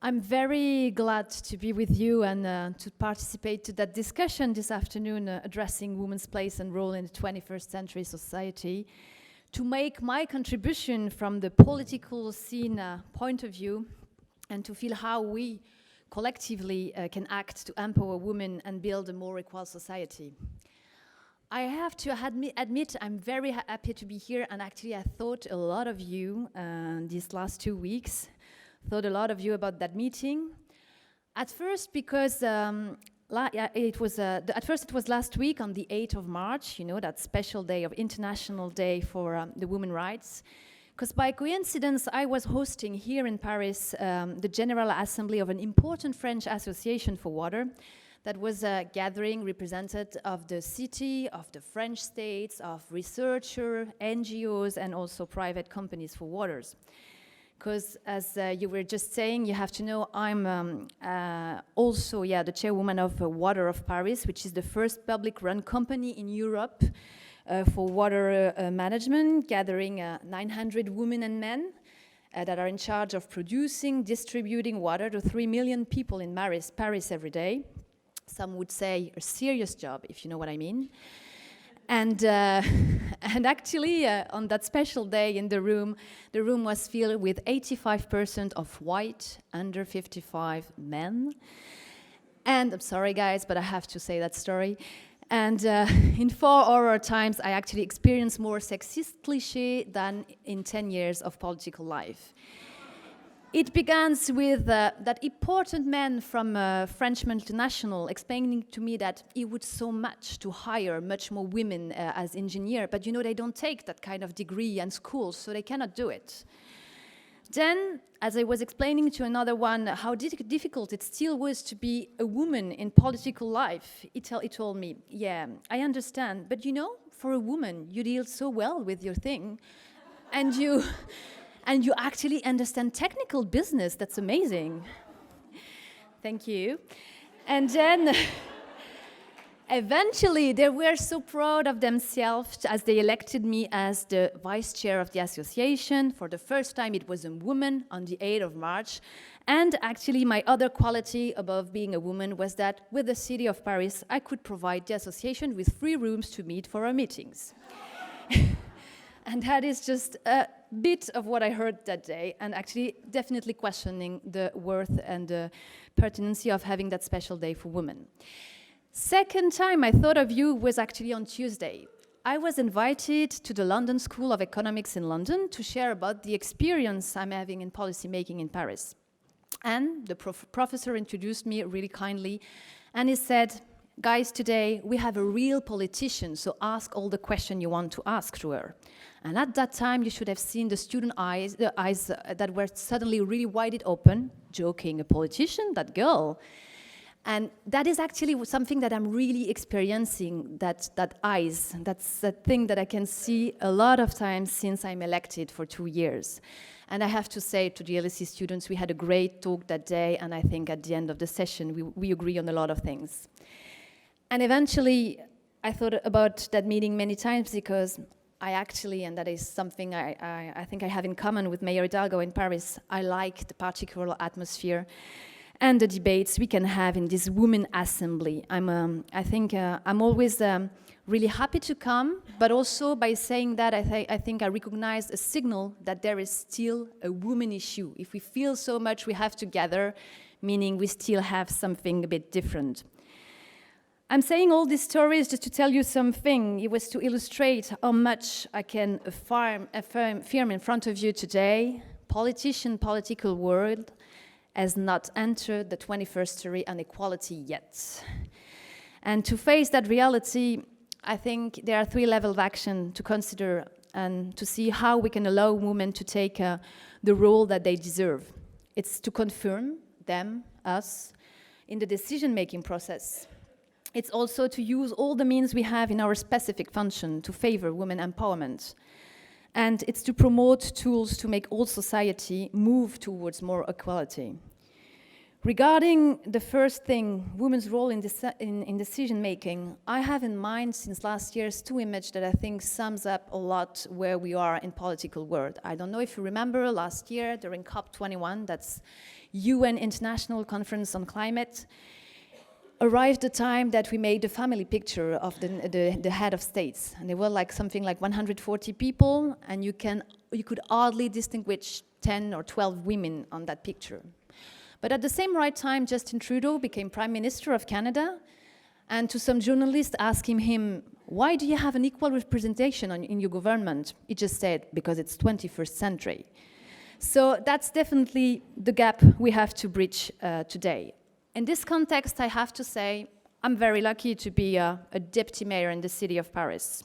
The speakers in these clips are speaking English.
I'm very glad to be with you and to participate to that discussion this afternoon addressing women's place and role in the 21st century society. To make my contribution from the political scene point of view and to feel how we collectively can act to empower women and build a more equal society. I have to admit I'm very happy to be here, and actually I thought a lot of you these last 2 weeks. Thought a lot of you about that meeting. At first, because it was last week on the 8th of March, you know, that special day of International Day for the Women's Rights. Because by coincidence, I was hosting here in Paris the General Assembly of an important French association for water that was gathering representatives of the city, of the French states, of researchers, NGOs, and also private companies for waters. Because as you were just saying, you have to know I'm also the chairwoman of Water of Paris, which is the first public-run company in Europe for water management, gathering 900 women and men that are in charge of producing, distributing water to 3 million people in Paris every day. Some would say a serious job, if you know what I mean. And actually, on that special day in the room was filled with 85% of white, under 55 men. And I'm sorry, guys, but I have to say that story. And in 4 hour times, I actually experienced more sexist cliché than in 10 years of political life. It begins with that important man from French multinational explaining to me that he would so much to hire much more women as engineer, but you know, they don't take that kind of degree and schools, so they cannot do it. Then, as I was explaining to another one how difficult it still was to be a woman in political life, he told me, yeah, I understand, but you know, for a woman, you deal so well with your thing, and you actually understand technical business. That's amazing. Thank you. And then eventually they were so proud of themselves as they elected me as the vice chair of the association. For the first time it was a woman on the 8th of March. And actually my other quality above being a woman was that with the city of Paris I could provide the association with 3 rooms to meet for our meetings. And that is just a bit of what I heard that day, and actually definitely questioning the worth and the pertinency of having that special day for women. Second time I thought of you was actually on Tuesday. I was invited to the London School of Economics in London to share about the experience I'm having in policy making in Paris. And the professor introduced me really kindly, and he said, guys, today we have a real politician, so ask all the questions you want to ask to her. And at that time, you should have seen the student eyes, the eyes that were suddenly really wide open, joking, a politician, that girl. And that is actually something that I'm really experiencing, that eyes, that's that thing that I can see a lot of times since I'm elected for 2 years. And I have to say to the LSE students, we had a great talk that day, and I think at the end of the session, we agree on a lot of things. And eventually, I thought about that meeting many times because I actually, and that is something I think I have in common with Mayor Hidalgo in Paris, I like the particular atmosphere and the debates we can have in this women assembly. I think I'm always really happy to come, but also by saying that I think I recognize a signal that there is still a woman issue. If we feel so much we have to gather, meaning we still have something a bit different. I'm saying all these stories just to tell you something. It was to illustrate how much I can affirm in front of you today. Political world has not entered the 21st century inequality yet. And to face that reality, I think there are 3 levels of action to consider and to see how we can allow women to take the role that they deserve. It's to confirm them, us, in the decision-making process. It's also to use all the means we have in our specific function to favor women empowerment. And it's to promote tools to make all society move towards more equality. Regarding the first thing, women's role in decision-making, I have in mind since last year's two images that I think sums up a lot where we are in political world. I don't know if you remember last year during COP21, that's UN International Conference on Climate, arrived the time that we made the family picture of the head of states. And there were like something like 140 people, and you could hardly distinguish 10 or 12 women on that picture. But at the same right time, Justin Trudeau became Prime Minister of Canada, and to some journalists asking him, why do you have an equal representation in your government? He just said, because it's 21st century. So that's definitely the gap we have to bridge today. In this context, I have to say, I'm very lucky to be a deputy mayor in the city of Paris.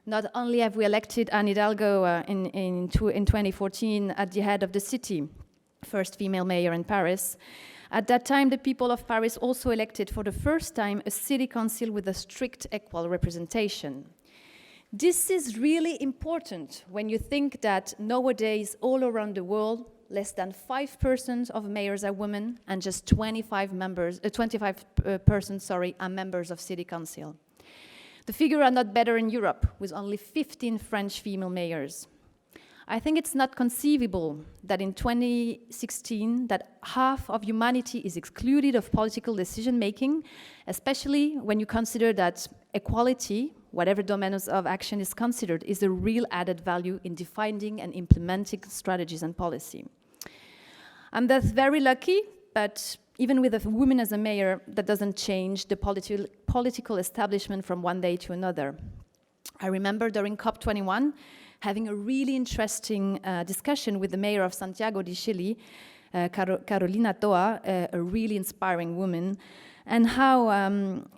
Not only have we elected Anne Hidalgo in 2014 at the head of the city, first female mayor in Paris. At that time, the people of Paris also elected for the first time a city council with a strict equal representation. This is really important when you think that nowadays, all around the world, less than 5% of mayors are women and just 25% are members of city council. The figures are not better in Europe, with only 15 French female mayors. I think it's not conceivable that in 2016 that half of humanity is excluded of political decision-making, especially when you consider that equality, whatever domain of action is considered, is a real added value in defining and implementing strategies and policy. I'm thus very lucky, but even with a woman as a mayor, that doesn't change the political establishment from one day to another. I remember during COP21, having a really interesting discussion with the mayor of Santiago de Chile, Carolina Toa, a really inspiring woman, and how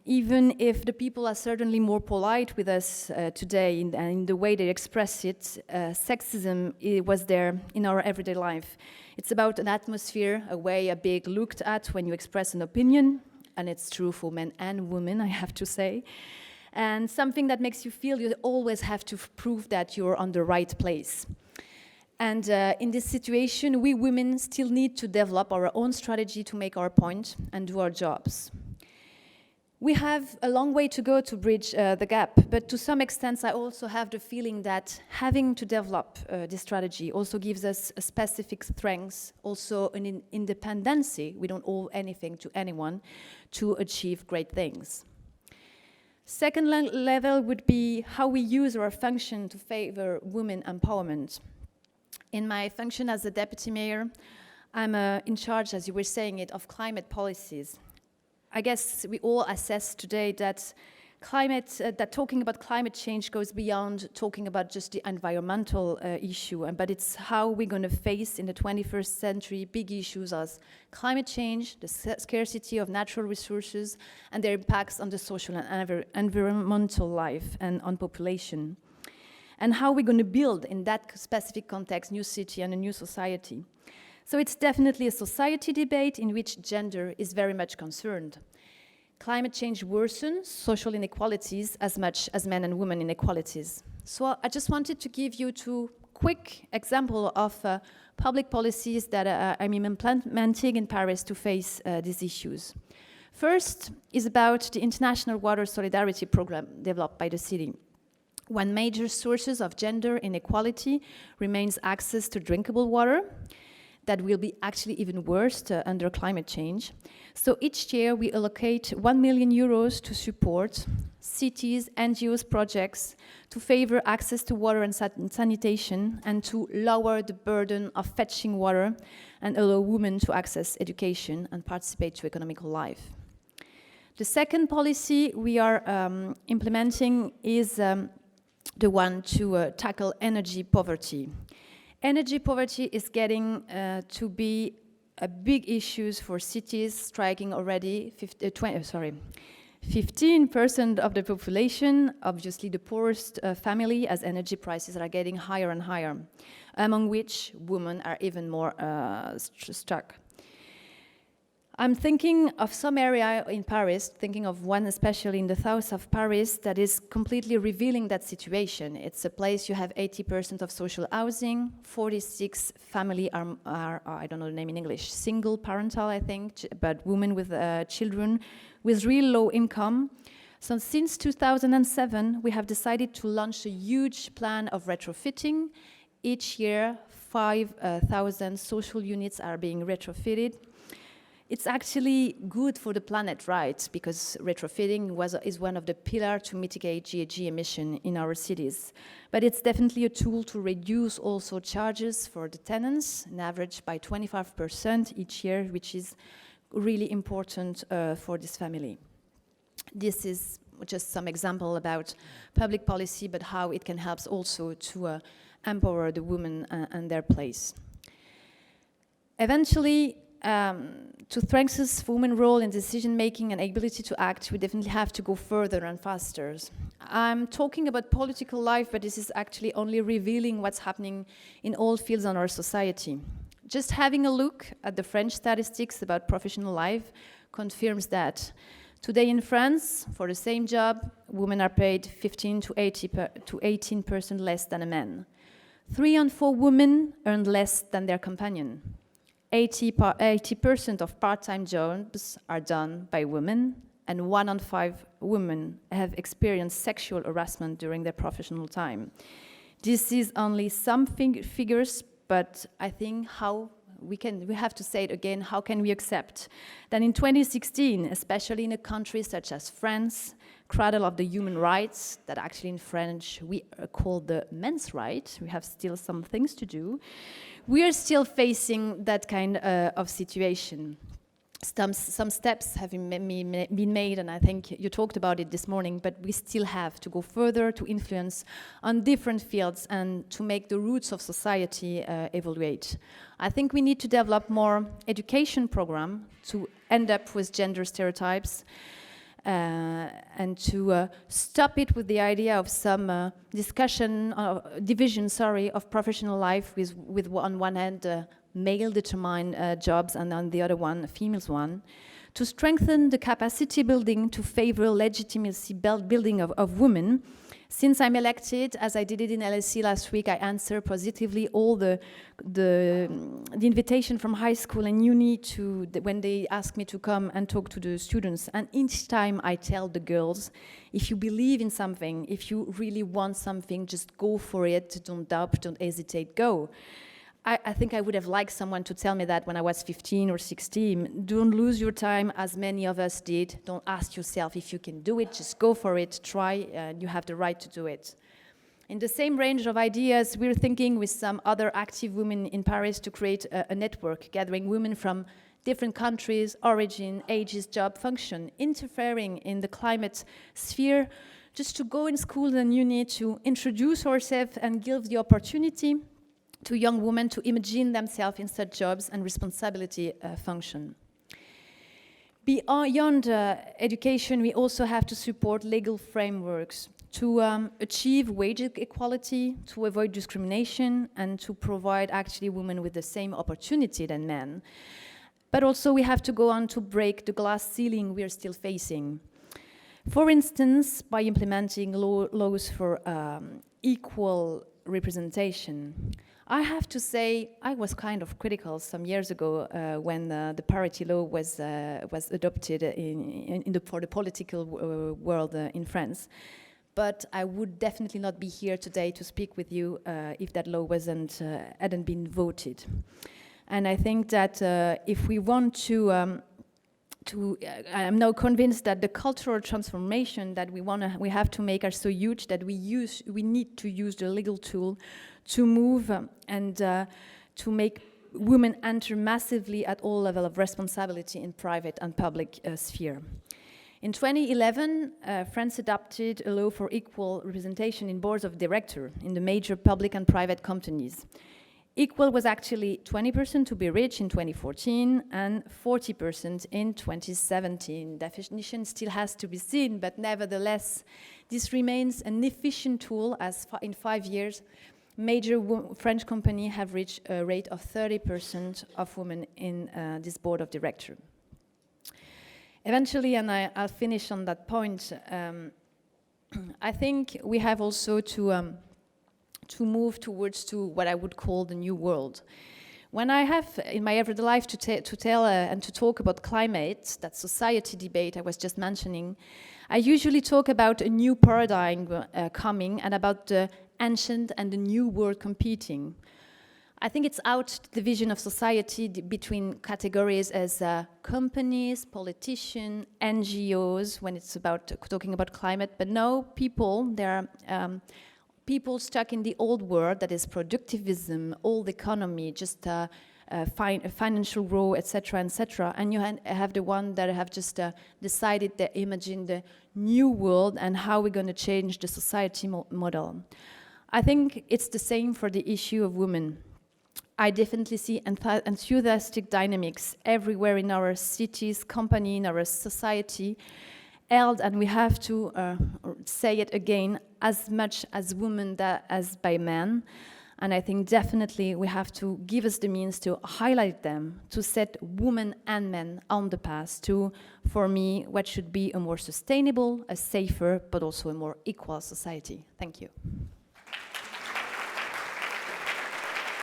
even if the people are certainly more polite with us today in the way they express it, sexism was there in our everyday life. It's about an atmosphere, a way a big looked at when you express an opinion, and it's true for men and women, I have to say. And something that makes you feel you always have to prove that you're on the right place. And in this situation, we women still need to develop our own strategy to make our point and do our jobs. We have a long way to go to bridge the gap, but to some extent I also have the feeling that having to develop this strategy also gives us a specific strength, also an independency. We don't owe anything to anyone to achieve great things. Second level would be how we use our function to favor women empowerment. In my function as a deputy mayor, I'm in charge, as you were saying it, of climate policies. I guess we all assess today that talking about climate change goes beyond talking about just the environmental issue, but it's how we're going to face in the 21st century big issues as climate change, the scarcity of natural resources, and their impacts on the social and environmental life and on population. And how we're going to build, in that specific context, new city and a new society. So it's definitely a society debate in which gender is very much concerned. Climate change worsens social inequalities as much as men and women inequalities. So I just wanted to give you two quick examples of public policies that I'm implementing in Paris to face these issues. First is about the International Water Solidarity Program developed by the city. One major source of gender inequality remains access to drinkable water. That will be actually even worse under climate change. So each year we allocate 1 million euros to support cities, NGOs projects to favor access to water and sanitation and to lower the burden of fetching water and allow women to access education and participate to economic life. The second policy we are implementing is the one to tackle energy poverty. Energy poverty is getting to be a big issue for cities, striking already 15% of the population, obviously the poorest family, as energy prices are getting higher and higher, among which women are even more stuck. I'm thinking of some area in Paris, thinking of one especially in the south of Paris that is completely revealing that situation. It's a place you have 80% of social housing, 46 family are I don't know the name in English, single parental I think, but women with children with real low income. So since 2007, we have decided to launch a huge plan of retrofitting. Each year, 5,000 social units are being retrofitted. It's actually good for the planet, right? Because retrofitting is one of the pillars to mitigate GHG emission in our cities. But it's definitely a tool to reduce also charges for the tenants, an average by 25% each year, which is really important for this family. This is just some example about public policy, but how it can help also to empower the women and their place. Eventually, to strengthen women's role in decision-making and ability to act, we definitely have to go further and faster. I'm talking about political life, but this is actually only revealing what's happening in all fields in our society. Just having a look at the French statistics about professional life confirms that. Today in France, for the same job, women are paid 15 to 18% less than a man. 3 on 4 women earn less than their companion. 80% of part-time jobs are done by women, and 1 on 5 women have experienced sexual harassment during their professional time. This is only some figures, but I think we have to say it again, how can we accept that in 2016, especially in a country such as France, cradle of the human rights, that actually in French we call the men's right, we have still some things to do, we are still facing that kind of situation. Some steps have been made, and I think you talked about it this morning, but we still have to go further to influence on different fields and to make the roots of society evaluate. I think we need to develop more education program to end up with gender stereotypes and to stop it with the idea of some division of professional life with on one hand male-determined jobs and on the other one, a female's one, to strengthen the capacity building to favor legitimacy building of women. Since I'm elected, as I did it in LSE last week, I answer positively all the invitation from high school and uni when they ask me to come and talk to the students. And each time I tell the girls, if you believe in something, if you really want something, just go for it, don't doubt, don't hesitate, go. I think I would have liked someone to tell me that when I was 15 or 16. Don't lose your time, as many of us did. Don't ask yourself if you can do it. Just go for it. Try. You have the right to do it. In the same range of ideas, we're thinking with some other active women in Paris to create a network gathering women from different countries, origin, ages, job, function, interfering in the climate sphere, just to go in school and uni to introduce ourselves and give the opportunity to young women to imagine themselves in such jobs and responsibility function. Beyond education, we also have to support legal frameworks to achieve wage equality, to avoid discrimination, and to provide actually women with the same opportunity than men. But also we have to go on to break the glass ceiling we are still facing. For instance, by implementing laws for equal representation. I have to say, I was kind of critical some years ago when the parity law was adopted for the political world in France. But I would definitely not be here today to speak with you if that law hadn't been voted. And I think that if we want to I'm now convinced that the cultural transformation that we have to make are so huge that we need to use the legal tool to move and to make women enter massively at all levels of responsibility in private and public sphere. In 2011, France adopted a law for equal representation in boards of directors in the major public and private companies. Equal was actually 20% to be reached in 2014 and 40% in 2017. Definition still has to be seen, but nevertheless, this remains an efficient tool as in 5 years, major French companies have reached a rate of 30% of women in this board of directors. eventually, and I'll finish on that point, I think we have also to move towards what I would call the new world. When I have in my everyday life to tell and to talk about climate, that society debate I was just mentioning, I usually talk about a new paradigm coming and about the ancient and the new world competing. I think it's out the vision of society between categories as companies, politicians, NGOs, when it's about talking about climate, but no, people, there are people stuck in the old world that is productivism, old economy, just financial growth, etc., etc. And you have the one that have just decided they imagine the new world and how we're going to change the society model. I think it's the same for the issue of women. I definitely see enthusiastic dynamics everywhere in our cities, company, in our society, held, and we have to say it again, as much as women as by men. And I think definitely we have to give us the means to highlight them, to set women and men on the path to, for me, what should be a more sustainable, a safer, but also a more equal society. Thank you.